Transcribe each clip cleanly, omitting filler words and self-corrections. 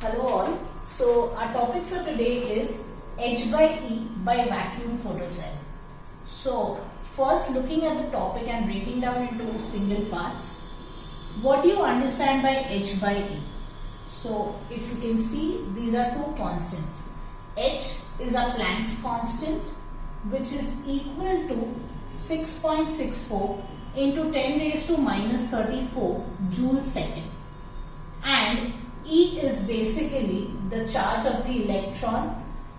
Hello all. So our topic for today is H by E by vacuum photocell. So first, looking at the topic and breaking down into single parts, what do you understand by H by E? So if you can see, these are two constants. H is a Planck's constant, which is equal to 6.64 into 10 raised to minus 34 joule second, and E is basically the charge of the electron,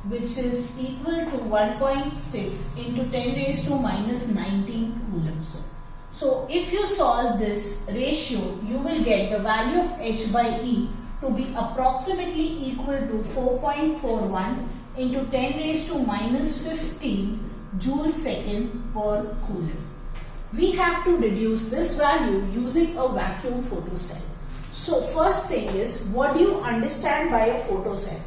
which is equal to 1.6 into 10 raised to minus 19 coulombs. So if you solve this ratio, you will get the value of H by E to be approximately equal to 4.41 into 10 raised to minus 15 joule second per coulomb. We have to deduce this value using a vacuum photocell. So first thing is, what do you understand by a photocell?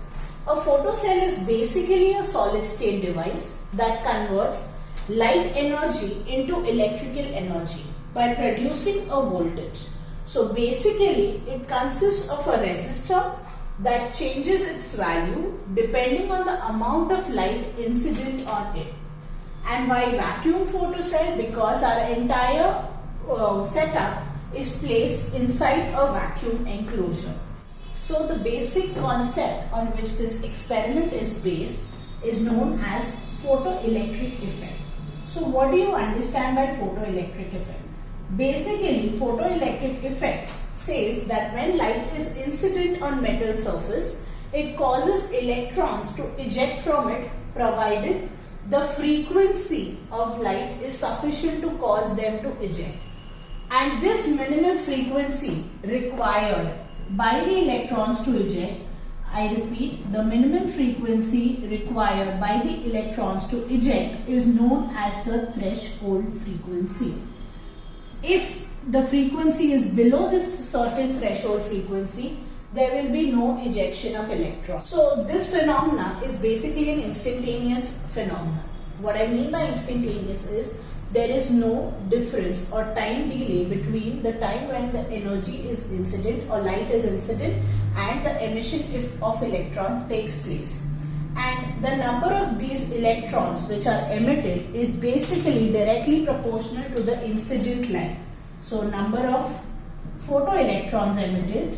A photocell is basically a solid state device that converts light energy into electrical energy by producing a voltage. So basically it consists of a resistor that changes its value depending on the amount of light incident on it. And why vacuum photocell? Because our entire setup is placed inside a vacuum enclosure. So the basic concept on which this experiment is based is known as photoelectric effect. So what do you understand by photoelectric effect? Basically, photoelectric effect says that when light is incident on metal surface, it causes electrons to eject from it, provided the frequency of light is sufficient to cause them to eject. And this minimum frequency required by the electrons to eject, I repeat, the minimum frequency required by the electrons to eject is known as the threshold frequency. If the frequency is below this certain threshold frequency, there will be no ejection of electrons. So this phenomena is basically an instantaneous phenomenon. What I mean by instantaneous is, there is no difference or time delay between the time when the energy is incident or light is incident and the emission of electron takes place. And the number of these electrons which are emitted is basically directly proportional to the incident light. So number of photoelectrons emitted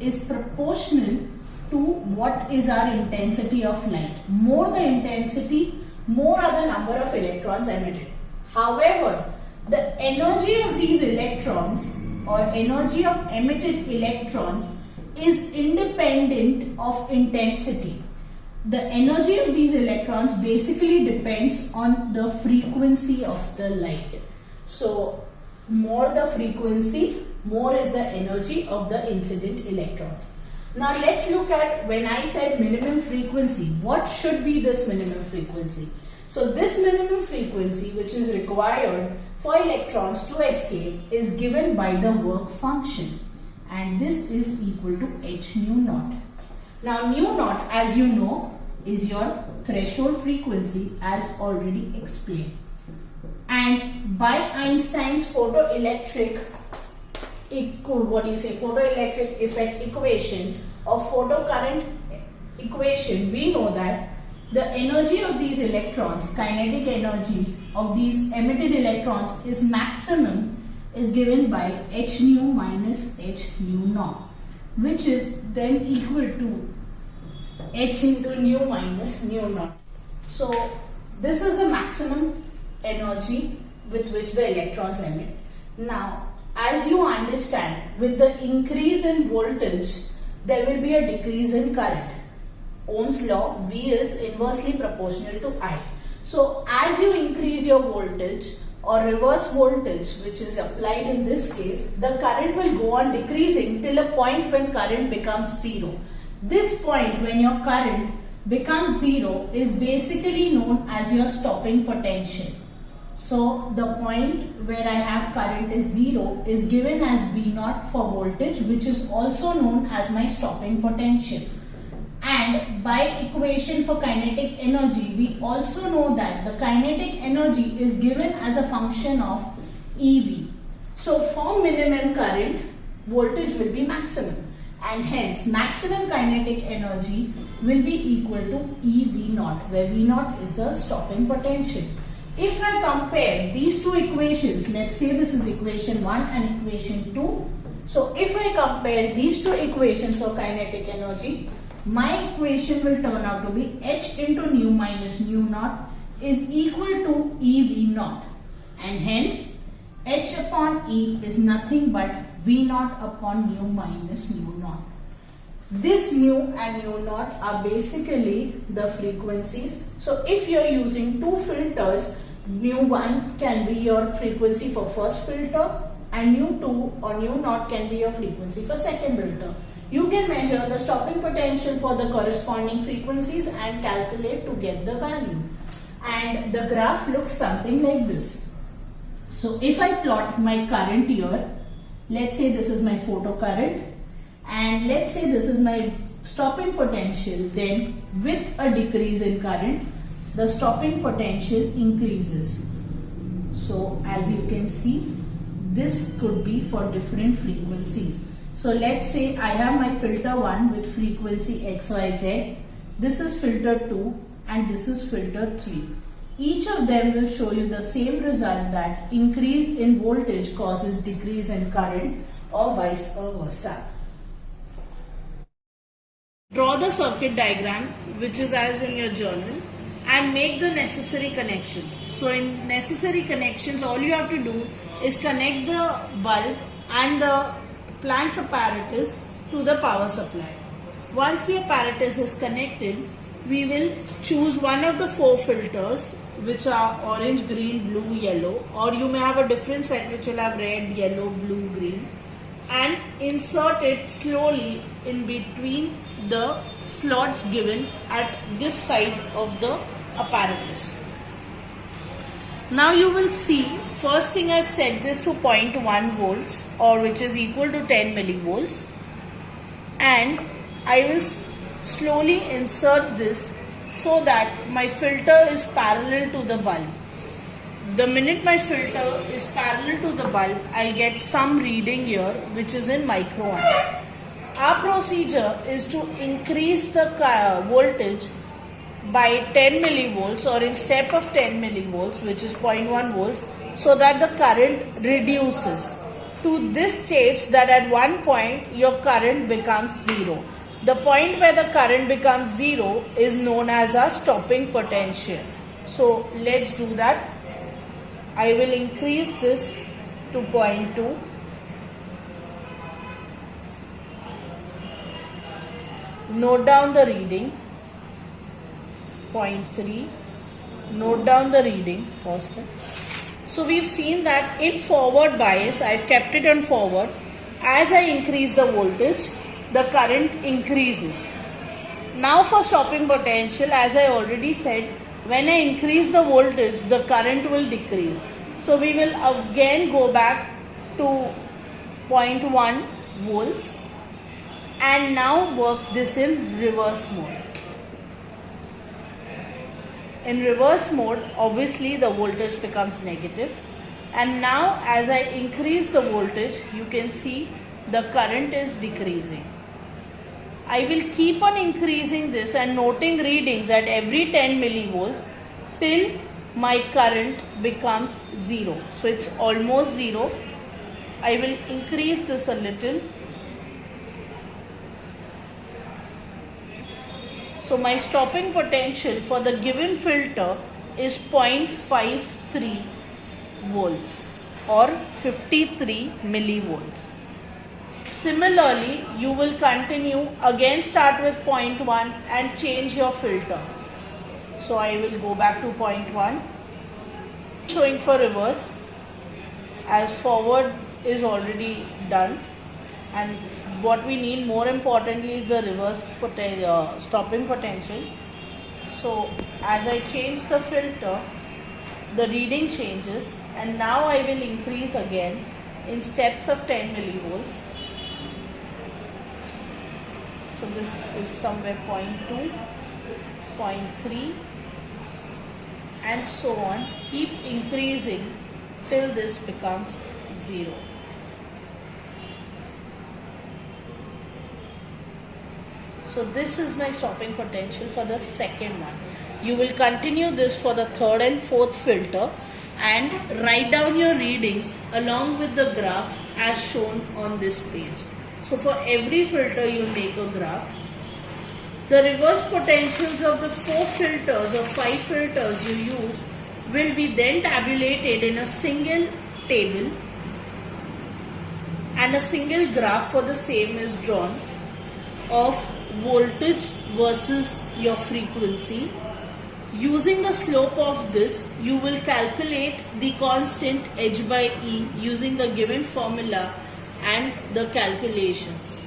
is proportional to what is our intensity of light. More the intensity, more are the number of electrons emitted. However, the energy of these electrons or energy of emitted electrons is independent of intensity. The energy of these electrons basically depends on the frequency of the light. So, more the frequency, more is the energy of the incident electrons. Now let's look at, when I said minimum frequency, what should be this minimum frequency? So this minimum frequency, which is required for electrons to escape, is given by the work function, and this is equal to h nu naught. Now nu naught, as you know, is your threshold frequency as already explained. And by Einstein's photoelectric photoelectric effect equation or photocurrent equation, we know that the energy of these electrons, kinetic energy of these emitted electrons is maximum, is given by h nu minus h nu naught, which is then equal to h into nu minus nu naught. So this is the maximum energy with which the electrons emit. Now, as you understand, with the increase in voltage, there will be a decrease in current. Ohm's law, V is inversely proportional to I. So, as you increase your voltage or reverse voltage, which is applied in this case, the current will go on decreasing till a point when current becomes zero. This point when your current becomes zero is basically known as your stopping potential. So the point where I have current is 0 is given as V0 for voltage, which is also known as my stopping potential. And by equation for kinetic energy, we also know that the kinetic energy is given as a function of EV. So for minimum current, voltage will be maximum, and hence maximum kinetic energy will be equal to EV0, where V0 is the stopping potential. If I compare these two equations, let's say this is equation 1 and equation 2. So if I compare these two equations for kinetic energy, my equation will turn out to be H into nu minus nu naught is equal to EV0, and hence H upon E is nothing but V0 upon nu minus nu naught. This nu and nu naught are basically the frequencies. So if you are using two filters, nu1 can be your frequency for first filter and nu2 or nu naught can be your frequency for second filter. You can measure the stopping potential for the corresponding frequencies and calculate to get the value. And the graph looks something like this. So if I plot my current here, let's say this is my photocurrent and let's say this is my stopping potential, then with a decrease in current, the stopping potential increases. So as you can see, this could be for different frequencies. So let's say I have my filter 1 with frequency XYZ, this is filter 2 and this is filter 3. Each of them will show you the same result, that increase in voltage causes decrease in current or vice versa. Draw the circuit diagram, which is as in your journal, and make the necessary connections. So in necessary connections, all you have to do is connect the bulb and the Planck's apparatus to the power supply. Once the apparatus is connected, we will choose one of the four filters, which are orange, green, blue, yellow, or you may have a different set which will have red, yellow, blue, green, and insert it slowly in between the slots given at this side of the apparatus. Now you will see, first thing I set this to 0.1 volts, or which is equal to 10 millivolts, and I will slowly insert this so that my filter is parallel to the bulb. The minute my filter is parallel to the bulb, I'll get some reading here which is in microamps. Our procedure is to increase the voltage by 10 millivolts, or in step of 10 millivolts, which is 0.1 volts, so that the current reduces to this stage that at one point your current becomes zero. The point where the current becomes zero is known as a stopping potential. So let's do that. I will increase this to 0.2. Note down the reading. 0.3. Note down the reading. Pause. So we've seen that in forward bias, I've kept it on forward. As I increase the voltage, the current increases. Now for stopping potential, as I already said, when I increase the voltage, the current will decrease. So we will again go back to 0.1 volts and now work this in reverse mode. In reverse mode, obviously the voltage becomes negative, and now as I increase the voltage, you can see the current is decreasing. I will keep on increasing this and noting readings at every 10 millivolts till my current becomes zero. So it's almost zero. I will increase this a little. So my stopping potential for the given filter is 0.53 volts or 53 millivolts. Similarly, you will continue, again start with 0.1 and change your filter. So I will go back to 0.1. Showing for reverse, as forward is already done, and what we need more importantly is the reverse stopping potential. So as I change the filter, the reading changes, and now I will increase again in steps of 10 millivolts. So this is somewhere 0.2, 0.3 and so on. Keep increasing till this becomes 0. So this is my stopping potential for the second one. You will continue this for the third and fourth filter and write down your readings along with the graphs as shown on this page. So for every filter you make a graph. The reverse potentials of the 4 filters or 5 filters you use will be then tabulated in a single table, and a single graph for the same is drawn of voltage versus your frequency. Using the slope of this, you will calculate the constant h by E using the given formula and the calculations.